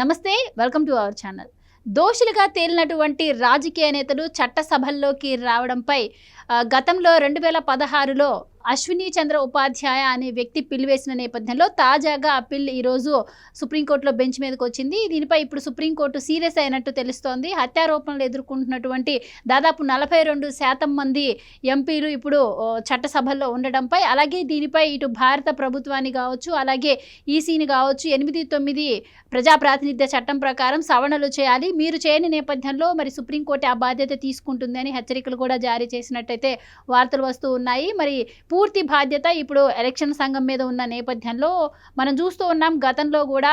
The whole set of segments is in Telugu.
నమస్తే, వెల్కమ్ టు అవర్ ఛానల్. దోషులుగా తేలినటువంటి రాజకీయ నేతలు చట్టసభల్లోకి రావడంపై గతంలో 2016లో అశ్విని చంద్ర ఉపాధ్యాయ అనే వ్యక్తి పిల్ వేసిన నేపథ్యంలో తాజాగా ఆ పిల్ ఈరోజు సుప్రీంకోర్టులో బెంచ్ మీదకి వచ్చింది. దీనిపై ఇప్పుడు సుప్రీంకోర్టు సీరియస్ అయినట్టు తెలుస్తోంది. హత్యారోపణలు ఎదుర్కొంటున్నటువంటి దాదాపు 42% మంది ఎంపీలు ఇప్పుడు చట్టసభల్లో ఉండడంపై, అలాగే దీనిపై ఇటు భారత ప్రభుత్వాన్ని కావచ్చు, అలాగే ఈసీని కావచ్చు 8-9 ప్రజా ప్రాతినిధ్య చట్టం ప్రకారం సవరణలు చేయాలి, మీరు చేయని నేపథ్యంలో మరి సుప్రీంకోర్టు ఆ బాధ్యత తీసుకుంటుంది అని హెచ్చరికలు కూడా జారీ చేసినట్టయితే వార్తలు వస్తూ ఉన్నాయి. మరి పూర్తి బాధ్యత ఇప్పుడు ఎలక్షన్ సంఘం మీద ఉన్న నేపథ్యంలో మనం చూస్తూ ఉన్నాం. గతంలో కూడా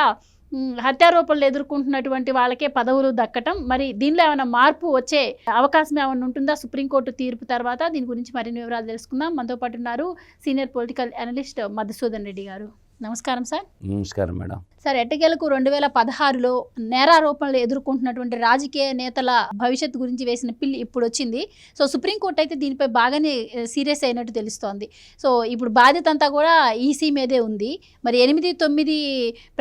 హత్యారోపణలు ఎదుర్కొంటున్నటువంటి వాళ్ళకే పదవులు దక్కటం, మరి దీనిలో ఏమైనా మార్పు వచ్చే అవకాశం ఏమైనా ఉంటుందా సుప్రీంకోర్టు తీర్పు తర్వాత? దీని గురించి మరిన్ని వివరాలు తెలుసుకుందాం. మనతో పాటు ఉన్నారు senior political analyst Madhusudan Reddy గారు. నమస్కారం సార్. నమస్కారం మేడం. సార్, ఎట్టకేలకు 2016లో నేరారోపణలు ఎదుర్కొంటున్నటువంటి రాజకీయ నేతల భవిష్యత్తు గురించి వేసిన పిల్ ఇప్పుడు వచ్చింది. సో సుప్రీంకోర్టు అయితే దీనిపై బాగానే సీరియస్ అయినట్టు తెలుస్తోంది. సో ఇప్పుడు బాధ్యత అంతా కూడా ఈసీ మీదే ఉంది. మరి 8-9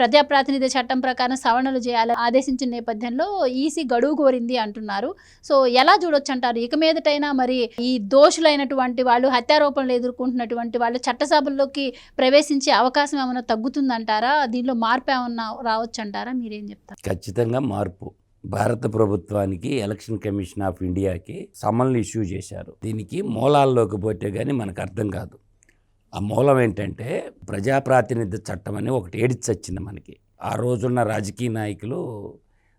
ప్రజాప్రాతినిధ్య చట్టం ప్రకారం సవరణలు చేయాలని ఆదేశించిన నేపథ్యంలో ఈసీ గడువు కోరింది అంటున్నారు. సో ఎలా చూడొచ్చు అంటారు? ఇక మీదటైనా మరి ఈ దోషులైనటువంటి వాళ్ళు, హత్యారోపణలు ఎదుర్కొంటున్నటువంటి వాళ్ళు చట్టసభల్లోకి ప్రవేశించే అవకాశం ఏమైనా తగ్గుతుందంటారా? దీనిలో మార్పు ఏమన్నా రావచ్చు అంటారా? మీరేం చెప్తారు? ఖచ్చితంగా మార్పు. భారత ప్రభుత్వానికి ఎలక్షన్ కమిషన్ ఆఫ్ ఇండియాకి సమన్లు ఇష్యూ చేశారు. దీనికి మూలాల్లోకి పోతే కానీ మనకు అర్థం కాదు. ఆ మూలం ఏంటంటే ప్రజాప్రాతినిధ్య చట్టం అని ఒకటి ఏడిచొచ్చింది మనకి. ఆ రోజున్న రాజకీయ నాయకులు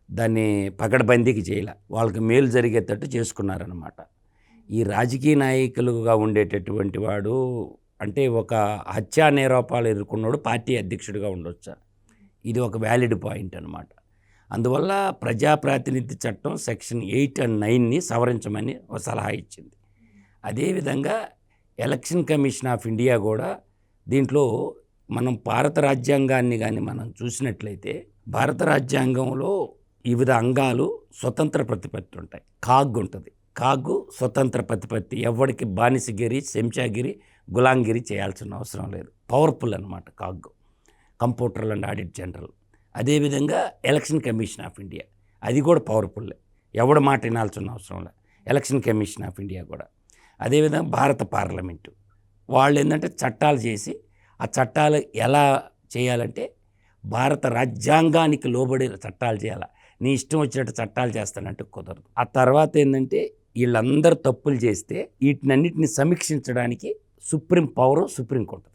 దాన్ని పకడ్బందీకి చేయలే, వాళ్ళకి మేలు జరిగేటట్టు చేసుకున్నారనమాట. ఈ రాజకీయ నాయకులుగా ఉండేటటువంటి వాడు అంటే ఒక హత్యా నేరోపాలు ఎదుర్కొన్నాడు పార్టీ అధ్యక్షుడిగా ఉండొచ్చా? ఇది ఒక వ్యాలిడ్ పాయింట్ అనమాట. అందువల్ల ప్రజాప్రాతినిధ్య చట్టం సెక్షన్ 8 and 9ని సవరించమని ఒక సలహా ఇచ్చింది. అదేవిధంగా ఎలక్షన్ కమిషన్ ఆఫ్ ఇండియా కూడా దీంట్లో మనం భారత రాజ్యాంగాన్ని కానీ మనం చూసినట్లయితే భారత రాజ్యాంగంలో వివిధ అంగాలు స్వతంత్ర ప్రతిపత్తి ఉంటాయి. కాగ్ ఉంటుంది. కాగ్ స్వతంత్ర ప్రతిపత్తి, ఎవరికి బానిసగిరి, చెంచాగిరి, గులాంగిరి చేయాల్సిన అవసరం లేదు. పవర్ఫుల్ అనమాట CAG, computer and audit general. అదేవిధంగా ఎలక్షన్ కమిషన్ ఆఫ్ ఇండియా అది కూడా పవర్ఫుల్లే, ఎవడ మాట వినాల్సిన అవసరం లేదు ఎలక్షన్ కమిషన్ ఆఫ్ ఇండియా కూడా. అదేవిధంగా భారత పార్లమెంటు వాళ్ళు ఏంటంటే చట్టాలు చేసి, ఆ చట్టాలు ఎలా చేయాలంటే భారత రాజ్యాంగానికి లోబడి చట్టాలు చేయాలి. నీ ఇష్టం వచ్చినట్టు చట్టాలు చేస్తానంటే కుదరదు. ఆ తర్వాత ఏంటంటే వీళ్ళందరూ తప్పులు చేస్తే వీటినన్నిటిని సమీక్షించడానికి సుప్రీం పవరు సుప్రీంకోర్టు.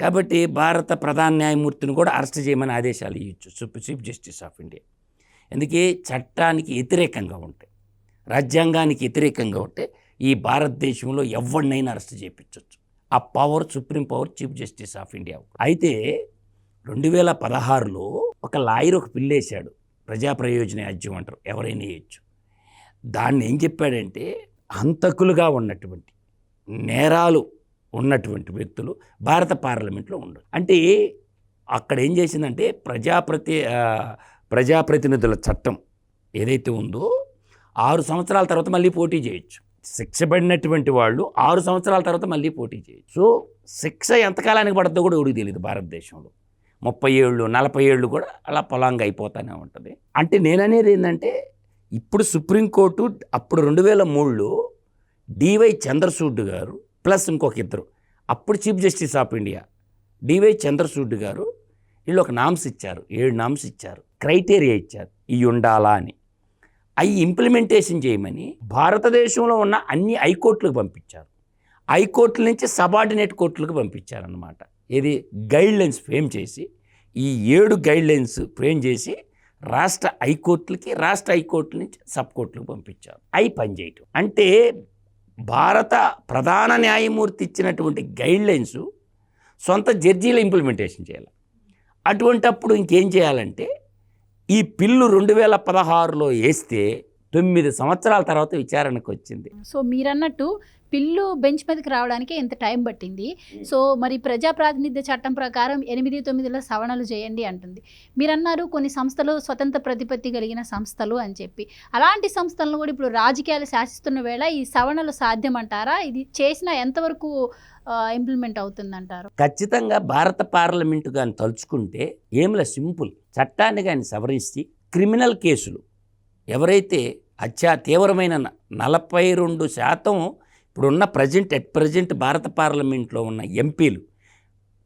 కాబట్టి భారత ప్రధాన న్యాయమూర్తిని కూడా అరెస్ట్ చేయమని ఆదేశాలు ఇవ్వచ్చు చీఫ్ జస్టిస్ ఆఫ్ ఇండియా. ఎందుకే చట్టానికి వ్యతిరేకంగా ఉంటే, రాజ్యాంగానికి వ్యతిరేకంగా ఉంటే ఈ భారతదేశంలో ఎవరినైనా అరెస్ట్ చేయించవచ్చు. ఆ power supreme power chief justice of India. అయితే 2016లో ఒక లాయర్ ఒక పిల్ వేశాడు, ప్రజా ప్రయోజన యాజ్యం అంటారు, ఎవరైనా వేయచ్చు. దాన్ని ఏం చెప్పాడంటే హంతకులుగా ఉన్నటువంటి, నేరాలు ఉన్నటువంటి వ్యక్తులు భారత పార్లమెంట్లో ఉండరు. అంటే అక్కడ ఏం చేసిందంటే ప్రజాప్రతినిధుల చట్టం ఏదైతే ఉందో 6 సంవత్సరాల తర్వాత మళ్ళీ పోటీ చేయొచ్చు. శిక్ష పడినటువంటి వాళ్ళు 6 సంవత్సరాల తర్వాత మళ్ళీ పోటీ చేయొచ్చు. సో శిక్ష ఎంతకాలానికి పడుతుందో కూడా ఎవరికి తెలియదు భారతదేశంలో. 30 ఏళ్ళు 40 ఏళ్ళు కూడా అలా పొలాంగా అయిపోతూనే ఉంటుంది. అంటే నేననేది ఏంటంటే ఇప్పుడు సుప్రీంకోర్టు అప్పుడు 2003లో డివై చంద్రచూడ్ గారు ప్లస్ ఇంకొక ఇద్దరు, అప్పుడు chief justice of India DY Chandrachud గారు, వీళ్ళు ఒక నామ్స్ ఇచ్చారు, 7 నామ్స్ ఇచ్చారు, క్రైటీరియా ఇచ్చారు, ఇవి ఉండాలా అని. అవి ఇంప్లిమెంటేషన్ చేయమని భారతదేశంలో ఉన్న అన్ని హైకోర్టులకు పంపించారు. హైకోర్టుల నుంచి సబార్డినేట్ కోర్టులకు పంపించారన్నమాట. ఇది గైడ్లైన్స్ ఫ్రేమ్ చేసి, ఈ 7 గైడ్లైన్స్ ఫ్రేమ్ చేసి రాష్ట్ర హైకోర్టుల నుంచి సబ్ కోర్టులకు పంపించారు. అవి పనిచేయటం అంటే భారత ప్రధాన న్యాయమూర్తి ఇచ్చినటువంటి గైడ్లైన్స్ సొంత జడ్జీలు ఇంప్లిమెంటేషన్ చేయాలి. అటువంటప్పుడు ఇంకేం చేయాలంటే ఈ పిల్లు 2016లో వేస్తే 9 సంవత్సరాల తర్వాత విచారణకు వచ్చింది. సో మీరన్నట్టు బిల్లు బెంచ్ మీదకి రావడానికి ఇంత టైం పట్టింది. సో మరి ప్రజా ప్రాతినిధ్య చట్టం ప్రకారం 8-9లో సవరణలు చేయండి అంటుంది. మీరన్నారు కొన్ని సంస్థలు స్వతంత్ర ప్రతిపత్తి కలిగిన సంస్థలు అని చెప్పి. అలాంటి సంస్థలను కూడా ఇప్పుడు రాజకీయాలు శాసిస్తున్న వేళ ఈ సవరణలు సాధ్యమంటారా? ఇది చేసిన ఎంతవరకు ఇంప్లిమెంట్ అవుతుందంటారు? ఖచ్చితంగా భారత పార్లమెంటు కానీ తలుచుకుంటే ఏంలా సింపుల్, చట్టాన్ని కానీ సవరించి క్రిమినల్ కేసులు ఎవరైతే తీవ్రమైన 42% ఇప్పుడున్న ప్రజెంట్ భారత పార్లమెంట్లో ఉన్న ఎంపీలు,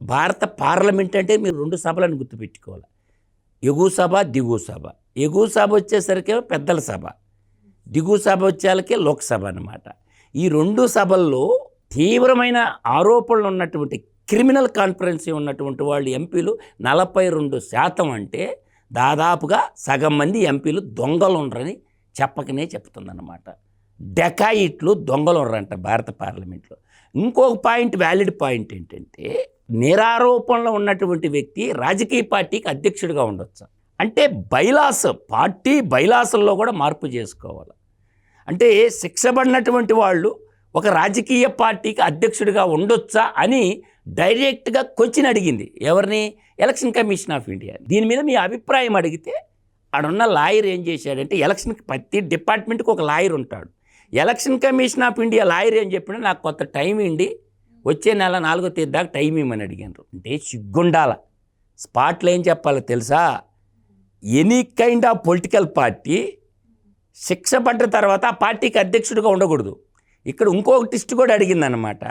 భారత పార్లమెంట్ అంటే మీరు 2 సభలను గుర్తుపెట్టుకోవాలి, ఎగువ సభ దిగువ సభ. ఎగువ సభ వచ్చేసరికి పెద్దల సభ, దిగువ సభ వచ్చేసరికి లోక్సభ అన్నమాట. ఈ 2 సభల్లో తీవ్రమైన ఆరోపణలు ఉన్నటువంటి క్రిమినల్ కాన్ఫరెన్సీ ఉన్నటువంటి వాళ్ళు ఎంపీలు 42% అంటే దాదాపుగా సగం మంది ఎంపీలు దొంగలు ఉండరని చెప్పకనే చెప్తుందన్నమాట. డెకాయిట్లు దొంగలు ఉండరంట భారత పార్లమెంట్లో. ఇంకొక వ్యాలిడ్ పాయింట్ ఏంటంటే నిరారోపణలో ఉన్నటువంటి వ్యక్తి రాజకీయ పార్టీకి అధ్యక్షుడిగా ఉండొచ్చు. అంటే పార్టీ బైలాసుల్లో కూడా మార్పు చేసుకోవాలి. అంటే శిక్షపడినటువంటి వాళ్ళు ఒక రాజకీయ పార్టీకి అధ్యక్షుడిగా ఉండొచ్చా అని డైరెక్ట్గా క్వశ్చన్ అడిగింది ఎవరిని? Election commission of India. దీని మీద మీ అభిప్రాయం అడిగితే ఆడున్న లాయర్ ఏం చేశాడంటే, ఎలక్షన్కి ప్రతి డిపార్ట్మెంట్కి ఒక లాయర్ ఉంటాడు. Election commission of India lawyer ఏం చెప్పినా నాకు కొంత టైం ఇవ్వండి, వచ్చే నెల 4వ తేదీ దాకా టైం ఇవ్వమని అడిగారు. అంటే సిగ్గుండాల. స్పాట్లో ఏం చెప్పాలో తెలుసా? Any kind of political party శిక్ష పడ్డ తర్వాత ఆ పార్టీకి అధ్యక్షుడిగా ఉండకూడదు. ఇక్కడ ఇంకొక టిస్ట్ కూడా అడిగిందనమాట.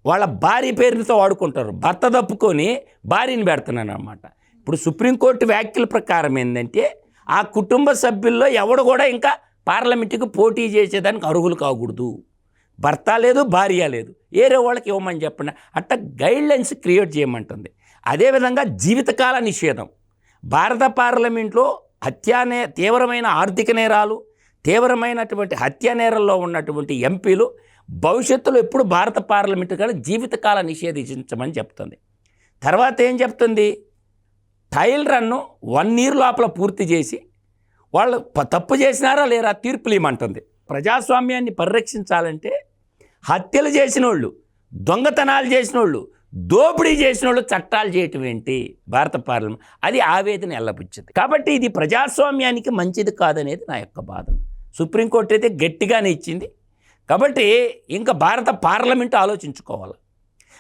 వాళ్ళ భార్య పేరుతో వాడుకుంటారు, భర్త తప్పుకొని భార్యని పెడుతున్నాను అనమాట. ఇప్పుడు సుప్రీంకోర్టు వ్యాఖ్యల ప్రకారం ఏంటంటే ఆ కుటుంబ సభ్యుల్లో ఎవడు కూడా ఇంకా పార్లమెంటుకి పోటీ చేసేదానికి అర్హులు కాకూడదు. భర్త లేదు, భార్య లేదు, ఏరే వాళ్ళకి ఇవ్వమని చెప్పండి. అట్లా గైడ్లైన్స్ క్రియేట్ చేయమంటుంది. అదేవిధంగా జీవితకాల నిషేధం. భారత పార్లమెంట్లో తీవ్రమైన ఆర్థిక నేరాలు, తీవ్రమైనటువంటి హత్యా నేరాల్లో ఉన్నటువంటి ఎంపీలు భవిష్యత్తులో ఎప్పుడు భారత పార్లమెంటు కానీ జీవితకాల నిషేధించమని చెప్తుంది. తర్వాత ఏం చెప్తుంది? ట్రయల్ రన్ను 1 year లోపల పూర్తి చేసి వాళ్ళు తప్పు చేసినారా లేరా తీర్పులు ఇవ్వమంటుంది. ప్రజాస్వామ్యాన్ని పరిరక్షించాలంటే హత్యలు చేసిన వాళ్ళు, దొంగతనాలు చేసిన వాళ్ళు, దోపిడీ చేసిన వాళ్ళు చట్టాలు చేయటం ఏంటి? భారత పార్లమెంట్ అది ఆవేదన ఎల్లబుచ్చింది. కాబట్టి ఇది ప్రజాస్వామ్యానికి మంచిది కాదనేది నా యొక్క బాధన. సుప్రీంకోర్టు అయితే గట్టిగానే ఇచ్చింది. కాబట్టి ఇంకా భారత పార్లమెంటు ఆలోచించుకోవాలి.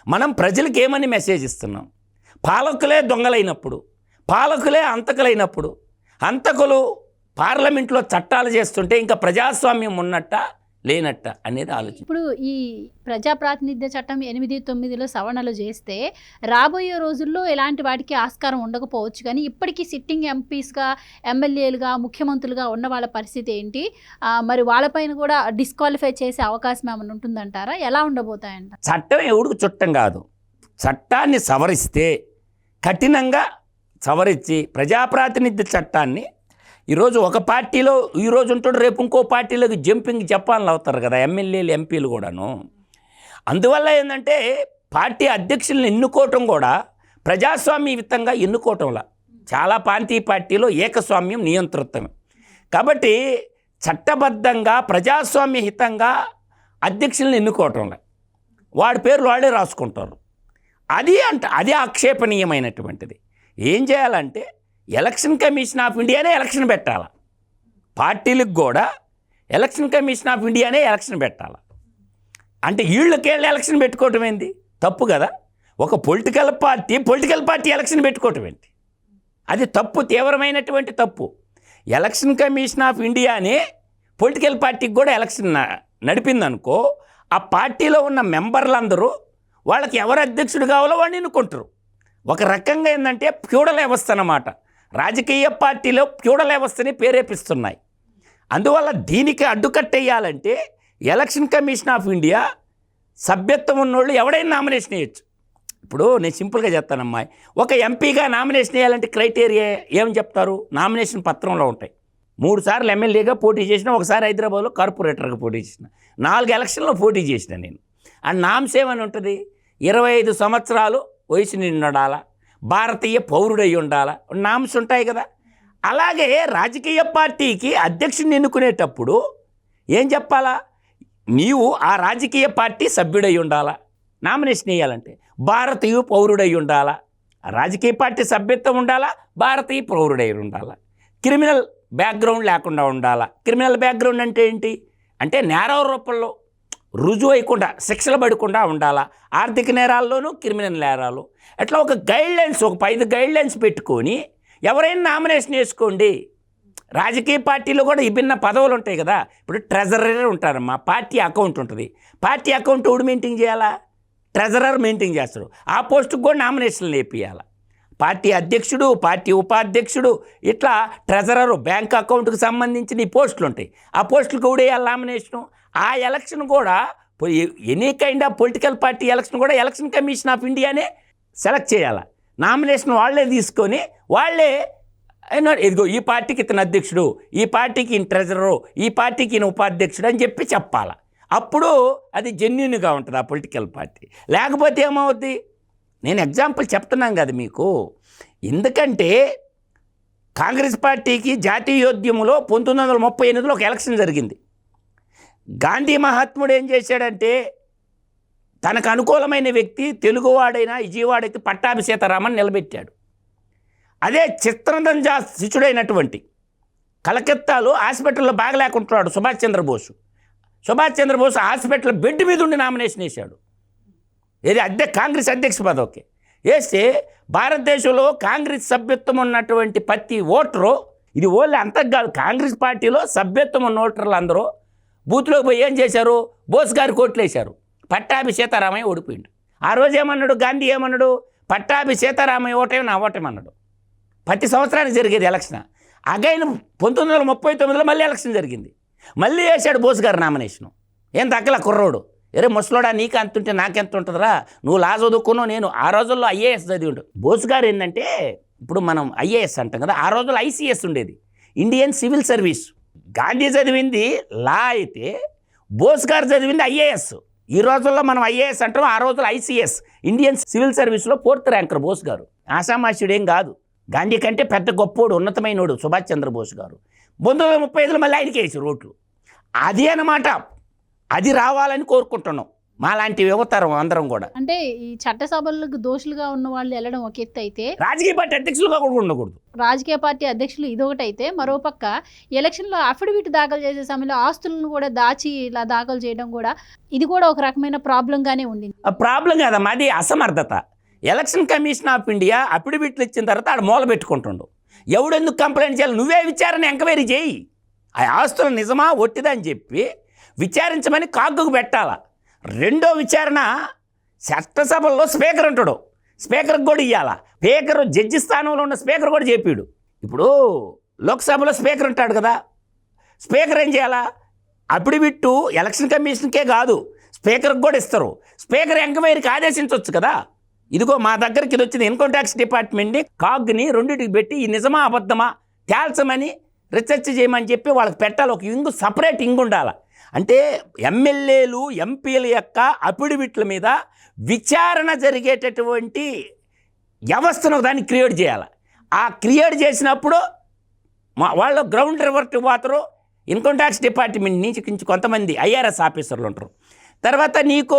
మనం ప్రజలకు ఏమని మెసేజ్ ఇస్తున్నాం? పాలకులే దొంగలైనప్పుడు, పాలకులే హంతకులైనప్పుడు, హంతకులు పార్లమెంట్లో చట్టాలు చేస్తుంటే ఇంకా ప్రజాస్వామ్యం ఉన్నట్ట లేనట్ట అనేది ఆలోచన. ఇప్పుడు ఈ ప్రజా ప్రాతినిధ్య చట్టం 8-9లో సవరణలు చేస్తే రాబోయే రోజుల్లో ఎలాంటి వాటికి ఆస్కారం ఉండకపోవచ్చు, కానీ ఇప్పటికీ సిట్టింగ్ ఎంపీస్గా, ఎమ్మెల్యేలుగా, ముఖ్యమంత్రులుగా ఉన్న వాళ్ళ పరిస్థితి ఏంటి? మరి వాళ్ళపైన కూడా డిస్క్వాలిఫై చేసే అవకాశం ఏమైనా ఉంటుందంటారా? ఎలా ఉండబోతాయంట? చట్టం ఎవడికి చుట్టం కాదు. చట్టాన్ని సవరిస్తే కఠినంగా సవరించి ప్రజాప్రాతినిధ్య చట్టాన్ని ఈరోజు ఒక పార్టీలో ఈరోజు ఉంటాడు, రేపు ఇంకో పార్టీలోకి జంపింగ్ జపాన్లు అవుతారు కదా ఎమ్మెల్యేలు, ఎంపీలు కూడాను. అందువల్ల ఏంటంటే పార్టీ అధ్యక్షులను ఎన్నుకోవటం కూడా ప్రజాస్వామ్యయుతంగా ఎన్నుకోవటంలా. చాలా ప్రాంతీయ పార్టీలో ఏకస్వామ్యం, నియంతృత్వం. కాబట్టి చట్టబద్ధంగా ప్రజాస్వామ్యహితంగా అధ్యక్షులను ఎన్నుకోవటంలా వాడి పేర్లు వాళ్ళే రాసుకుంటారు. అది ఆక్షేపణీయమైనటువంటిది. ఏం చేయాలంటే ఎలక్షన్ కమిషన్ ఆఫ్ ఇండియానే ఎలక్షన్ పెట్టాలి. పార్టీలకు కూడా ఎలక్షన్ కమిషన్ ఆఫ్ ఇండియానే ఎలక్షన్ పెట్టాలి. అంటే వీళ్ళకేళ్ళు ఎలక్షన్ పెట్టుకోవటం ఏంటి? తప్పు కదా. ఒక పొలిటికల్ పార్టీ ఎలక్షన్ పెట్టుకోవటం ఏంటి? అది తప్పు, తీవ్రమైనటువంటి తప్పు. ఎలక్షన్ కమిషన్ ఆఫ్ ఇండియానే పొలిటికల్ పార్టీకి కూడా ఎలక్షన్ నడిపిందనుకో, ఆ పార్టీలో ఉన్న మెంబర్లందరూ వాళ్ళకి ఎవరు అధ్యక్షుడు కావాలో వాడిని ఎన్నుకుంటారు. ఒక రకంగా ఏంటంటే ఫ్యూడల్ వ్యవస్థ అన్నమాట. రాజకీయ పార్టీలో ఫ్యూడల్ వ్యవస్థని ప్రేరేపిస్తున్నాయి. అందువల్ల దీనికి అడ్డుకట్టేయాలంటే ఎలక్షన్ కమిషన్ ఆఫ్ ఇండియా సభ్యత్వం ఉన్నోళ్ళు ఎవడైనా నామినేషన్ వేయచ్చు. ఇప్పుడు నేను సింపుల్గా చెప్తానమ్మా, ఒక ఎంపీగా నామినేషన్ వేయాలంటే క్రైటీరియా ఏమని చెప్తారు? నామినేషన్ పత్రంలో ఉంటాయి. 3 సార్లు ఎమ్మెల్యేగా పోటీ చేసిన, ఒకసారి హైదరాబాద్లో కార్పొరేటర్గా పోటీ చేసిన, 4 ఎలక్షన్లో పోటీ చేసిన నేను. అండ్ నామ్స్ ఏమని ఉంటుంది? 25 సంవత్సరాలు వయసు నిండాలా, భారతీయ పౌరుడై ఉండాలా, నామ్స్ ఉంటాయి కదా. అలాగే రాజకీయ పార్టీకి అధ్యక్షుడిని ఎన్నుకునేటప్పుడు ఏం చెప్పాలా? నీవు ఆ రాజకీయ పార్టీ సభ్యుడై ఉండాలా, నామినేషన్ వేయాలంటే భారతీయ పౌరుడై ఉండాలా, రాజకీయ పార్టీ సభ్యత్వం ఉండాలా, భారతీయ పౌరుడై ఉండాలా, క్రిమినల్ బ్యాక్గ్రౌండ్ లేకుండా ఉండాలా. క్రిమినల్ బ్యాక్గ్రౌండ్ అంటే ఏంటి అంటే నేరాల రూపంలో రుజువు అయ్యకుండా శిక్షలు పడకుండా ఉండాలా, ఆర్థిక నేరాల్లోనూ క్రిమినల్ నేరాలు. అట్లా ఒక గైడ్లైన్స్, ఒక 5 గైడ్లైన్స్ పెట్టుకొని ఎవరైనా నామినేషన్ వేసుకోండి. రాజకీయ పార్టీలో కూడా విభిన్న పదవులు ఉంటాయి కదా. ఇప్పుడు ట్రెజరర్ ఉంటారమ్మా, పార్టీ అకౌంట్ ఉంటుంది. పార్టీ అకౌంట్ ఎవడు మెయింటైన్ చేయాలా? ట్రెజరర్ మెయింటైన్ చేస్తారు. ఆ పోస్టుకు కూడా నామినేషన్లు వేపియాలి. పార్టీ అధ్యక్షుడు, పార్టీ ఉపాధ్యక్షుడు, ఇట్లా ట్రెజరరు, బ్యాంక్ అకౌంట్కి సంబంధించిన ఈ పోస్టులు ఉంటాయి. ఆ పోస్టులకు కూడా వేయాలి నామినేషను. ఆ ఎలక్షన్ కూడా any kind of political party election కూడా ఎలక్షన్ కమిషన్ ఆఫ్ ఇండియానే సెలెక్ట్ చేయాలి. నామినేషన్ వాళ్ళే తీసుకొని వాళ్ళే ఇదిగో ఈ పార్టీకి ఇతను అధ్యక్షుడు, ఈ పార్టీకి ఈయన ట్రెజరరు, ఈ పార్టీకి ఈయన ఉపాధ్యక్షుడు అని చెప్పి చెప్పాలి. అప్పుడు అది జెన్యూన్గా ఉంటుంది ఆ పొలిటికల్ పార్టీ. లేకపోతే ఏమవుద్ది? నేను ఎగ్జాంపుల్ చెప్తున్నాను కదా మీకు. ఎందుకంటే కాంగ్రెస్ పార్టీకి జాతీయోద్యమంలో 1938లో ఒక ఎలక్షన్ జరిగింది. గాంధీ మహాత్ముడు ఏం చేశాడంటే తనకు అనుకూలమైన వ్యక్తి తెలుగువాడైన విజయవాడైతే పట్టాభి సీతారామన్ నిలబెట్టాడు. అదే చిత్రరంజన్ శిష్యుడైనటువంటి కలకత్తాలో హాస్పిటల్లో బాగలేకుంటున్నాడు సుభాష్ చంద్రబోస్ హాస్పిటల్ బెడ్ మీద ఉండి నామినేషన్ వేశాడు. ఏది కాంగ్రెస్ అధ్యక్ష పదవికి వేస్తే భారతదేశంలో కాంగ్రెస్ సభ్యత్వం ఉన్నటువంటి ప్రతి ఓటరు, ఇది ఓన్లీ అంతకు కాదు, కాంగ్రెస్ పార్టీలో సభ్యత్వం ఉన్న ఓటర్లు అందరూ బూత్లోకి పోయి ఏం చేశారు? బోస్ గారి కోట్లు వేశారు. పట్టాభి సీతారామయ్య ఓడిపోయిండు. ఆ రోజు ఏమన్నాడు గాంధీ? ఏమన్నాడు? పట్టాభి సీతారామయ్య ఓటేమి నా ఓటేమన్నాడు. ప్రతి సంవత్సరానికి జరిగేది ఎలక్షన్. అగైన్ 1939లో మళ్ళీ ఎలక్షన్ జరిగింది. మళ్ళీ వేశాడు బోస్ గారు నామినేషను. ఏం తగ్గల కుర్రోడు, ఎరే ముసలోడా నీకు అంత ఉంటే నాకెంత ఉంటుందిరా, నువ్వు లా చదువుకున్నావు, నేను ఆ రోజుల్లో ఐఏఎస్ చదివి ఉండు. బోస్ గారు ఏంటంటే ఇప్పుడు మనం ఐఏఎస్ అంటాం కదా, ఆ రోజుల్లో ఐసీఎస్ ఉండేది, ఇండియన్ సివిల్ సర్వీస్. గాంధీ చదివింది లా అయితే బోస్ గారు చదివింది ఐఏఎస్. ఈ రోజుల్లో మనం ఐఏఎస్ అంటాం, ఆ రోజుల్లో ఐసీఎస్, ఇండియన్ సివిల్ సర్వీస్లో 4th ర్యాంకర్ బోస్ గారు. ఆషామాషుడు ఏం కాదు, గాంధీ కంటే పెద్ద గొప్పోడు, ఉన్నతమైనోడు సుభాష్ చంద్రబోస్ గారు. 1935లో మళ్ళీ ఆయనకి వేసారు ఓట్లు. అది అన్నమాట, అది రావాలని కోరుకుంటున్నాం మాలాంటి యువతరం అందరం కూడా. అంటే ఈ చట్టసభలకు దోషులుగా ఉన్న వాళ్ళు వెళ్ళడం ఒక ఎత్తు అయితే, రాజకీయ పార్టీ అధ్యక్షులుగా కూడా ఉండకూడదు. రాజకీయ పార్టీ అధ్యక్షులు ఇదొకటైతే, మరోపక్క ఎలక్షన్లో అఫిడవిట్ దాఖలు చేసే సమయంలో ఆస్తులను కూడా దాచి ఇలా దాఖలు చేయడం కూడా, ఇది కూడా ఒక రకమైన ప్రాబ్లంగానే ఉండింది. ఆ ప్రాబ్లం కాదమ్మా, అది అసమర్థత. ఎలక్షన్ కమిషన్ ఆఫ్ ఇండియా అఫిడవిట్లు ఇచ్చిన తర్వాత ఆడ మూల పెట్టుకుంటుండు. ఎవడెందుకు కంప్లైంట్ చేయాలి? నువ్వే విచారణ ఎంక్వైరీ చేయి. ఆ ఆస్తులు నిజమా ఒట్టిదని చెప్పి విచారించమని కాగ్గుకు పెట్టాలా. రెండో విచారణ చట్టసభల్లో స్పీకర్ ఉంటాడు, స్పీకర్కి కూడా ఇవ్వాలా. స్పీకర్ జడ్జి స్థానంలో ఉన్న స్పీకర్ కూడా చెప్పాడు. ఇప్పుడు లోక్సభలో స్పీకర్ ఉంటాడు కదా, స్పీకర్ ఏం చేయాలా? అఫిడవిట్ ఎలక్షన్ కమిషన్కే కాదు స్పీకర్కి కూడా ఇస్తారు. స్పీకర్ ఎంక్వైరీకి ఆదేశించవచ్చు కదా. ఇదిగో మా దగ్గరికి ఇది వచ్చింది, ఇన్కమ్ ట్యాక్స్ డిపార్ట్మెంట్ని కాగ్ని రెండింటికి పెట్టి ఈ నిజమా అబద్ధమా తేల్చమని రీసెర్చ్ చేయమని చెప్పి వాళ్ళకి పెట్టాలి. ఒక ఇంగు సపరేట్ ఇంగు ఉండాలి. అంటే ఎమ్మెల్యేలు ఎంపీల యొక్క అఫిడవిట్ల మీద విచారణ జరిగేటటువంటి వ్యవస్థను దాన్ని క్రియేట్ చేయాలి. ఆ క్రియేట్ చేసినప్పుడు వాళ్ళు గ్రౌండ్ రివర్ట్ పోతారు. ఇన్కమ్ ట్యాక్స్ డిపార్ట్మెంట్ నుంచి కొంతమంది ఐఆర్ఎస్ ఆఫీసర్లు ఉంటారు. తర్వాత నీకు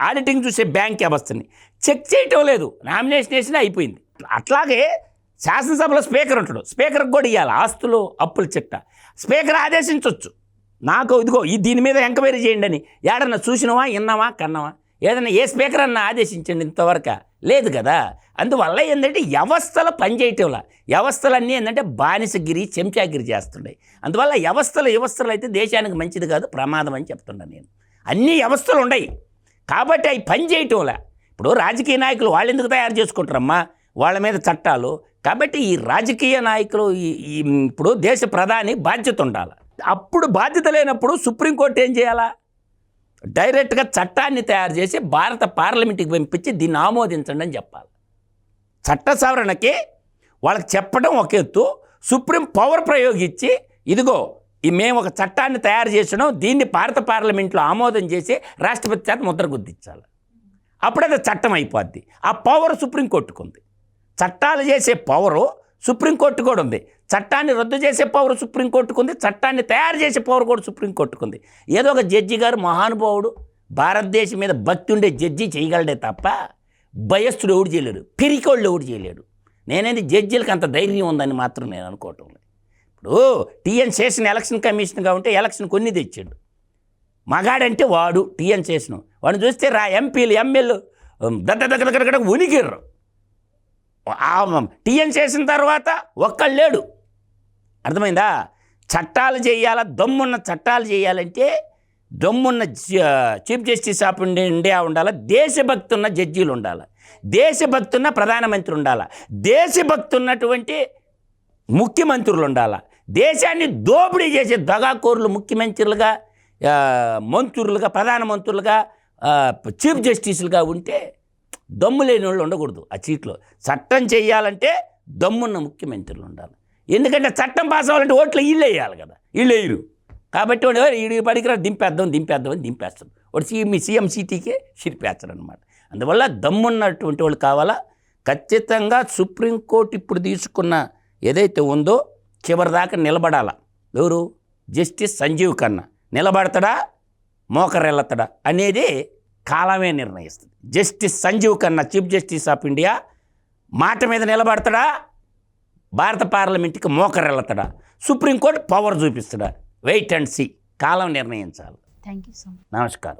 ఆడిటింగ్ చూసే బ్యాంక్ వ్యవస్థని చెక్ చేయటం లేదు, నామినేషన్ వేసినా అయిపోయింది. అట్లాగే శాసనసభలో స్పీకర్ ఉంటాడు, స్పీకర్కి కూడా ఇవ్వాలి ఆస్తులు అప్పుల చిట్ట. స్పీకర్ ఆదేశించవచ్చు, నాకు ఇదిగో దీని మీద ఎంక్వైరీ చేయండి అని. ఏడన్నా చూసినవా, విన్నావా, కన్నావా? ఏదన్నా ఏ స్పీకర్ అన్నా ఆదేశించండి ఇంతవరకు లేదు కదా. అందువల్ల ఏంటంటే వ్యవస్థలు పనిచేయటంలా, వ్యవస్థలన్నీ ఏంటంటే బానిసగిరి, చెంచాగిరి చేస్తుండే. అందువల్ల వ్యవస్థలు అయితే దేశానికి మంచిది కాదు, ప్రమాదం అని చెప్తున్నాను నేను. అన్ని వ్యవస్థలు ఉన్నాయి కాబట్టి అవి పని చేయటంలా. ఇప్పుడు రాజకీయ నాయకులు వాళ్ళు ఎందుకు తయారు చేసుకుంటారమ్మా, వాళ్ళ మీద చట్టాలు. కాబట్టి ఈ రాజకీయ నాయకులు ఇప్పుడు దేశ ప్రధాని బాధ్యత ఉండాలి. అప్పుడు బాధ్యత లేనప్పుడు సుప్రీంకోర్టు ఏం చేయాలా? డైరెక్ట్గా చట్టాన్ని తయారు చేసి భారత పార్లమెంట్కి పంపించి దీన్ని ఆమోదించండి అని చెప్పాలి. చట్ట సవరణకి వాళ్ళకి చెప్పడం ఒక ఎత్తు, సుప్రీం పవర్ ప్రయోగించి ఇదిగో మేము ఒక చట్టాన్ని తయారు చేసడం, దీన్ని భారత పార్లమెంట్లో ఆమోదం చేసి రాష్ట్రపతి చేత ముద్ర గుద్దించాలి. అప్పుడది చట్టం అయిపోద్ది. ఆ పవర్ సుప్రీంకోర్టుకు ఉంది. చట్టాలు చేసే పవరు సుప్రీంకోర్టు కూడా ఉంది. చట్టాన్ని రద్దు చేసే పవర్ సుప్రీంకోర్టుకు ఉంది, చట్టాన్ని తయారు చేసే పవర్ కూడా సుప్రీంకోర్టుకు ఉంది. ఏదో ఒక జడ్జి గారు మహానుభావుడు, భారతదేశం మీద భక్తి ఉండే జడ్జి చేయగలడే తప్ప భయస్థుడు ఎవడు చేయలేడు, పిరికోళ్ళు ఎవడు చేయలేడు. నేనేది జడ్జీలకు అంత ధైర్యం ఉందని మాత్రం నేను అనుకోవటం లేదు. ఇప్పుడు టీఎన్ శేషన్ ఎలక్షన్ కమిషన్గా ఉంటే ఎలక్షన్ కొన్ని తెచ్చాడు. మగాడంటే వాడు టీఎన్ శేషన్, వాడిని చూస్తే ఎంపీలు ఎమ్మెల్యేలు దగ్గర ఉనికిర్రు. టీఎన్ చేసిన తర్వాత ఒక్కళ్ళు లేడు. అర్థమైందా? చట్టాలు చేయాలా, దమ్మున్న చట్టాలు చేయాలంటే దమ్మున్న చీఫ్ జస్టిస్ ఆఫ్ ఇండియా ఉండాలి, దేశభక్తి ఉన్న జడ్జీలు ఉండాలి, దేశభక్తి ఉన్న ప్రధానమంత్రి ఉండాలి, దేశభక్తి ఉన్నటువంటి ముఖ్యమంత్రులు ఉండాలి. దేశాన్ని దోపిడీ చేసే దగాకోరులు ముఖ్యమంత్రులుగా, మంత్రులుగా, ప్రధానమంత్రులుగా, చీఫ్ జస్టిస్లుగా ఉంటే దమ్ము లేని వాళ్ళు ఉండకూడదు ఆ సీట్లో. చట్టం చేయాలంటే దమ్మున్న ముఖ్యమంత్రులు ఉండాలి. ఎందుకంటే చట్టం పాస్ అవ్వాలంటే ఓట్లు వీళ్ళు వేయాలి కదా, వీళ్ళు వేయరు. కాబట్టి వాడు వీడి పడికిరా దింపేద్దామని దింపేస్తాడు. వాడు సీఎం సీటీకే షిరిపేస్తాడు అనమాట. అందువల్ల దమ్మున్నటువంటి వాళ్ళు కావాలా. ఖచ్చితంగా సుప్రీంకోర్టు ఇప్పుడు తీసుకున్న ఏదైతే ఉందో చివరిదాకా నిలబడాలా. ఎవరు? జస్టిస్ సంజీవ్ ఖన్నా నిలబడతాడా, మోకరెళ్ళతాడా అనేది కాలమే నిర్ణయిస్తుంది. Justice Sanjiv Khanna chief justice of India మాట మీద నిలబడతాడా, భారత పార్లమెంట్కి మోకరెళ్ళతాడా, సుప్రీంకోర్టు పవర్ చూపిస్తాడా? Wait and see. కాలం నిర్ణయించాలి. Thank you so much. నమస్కారం.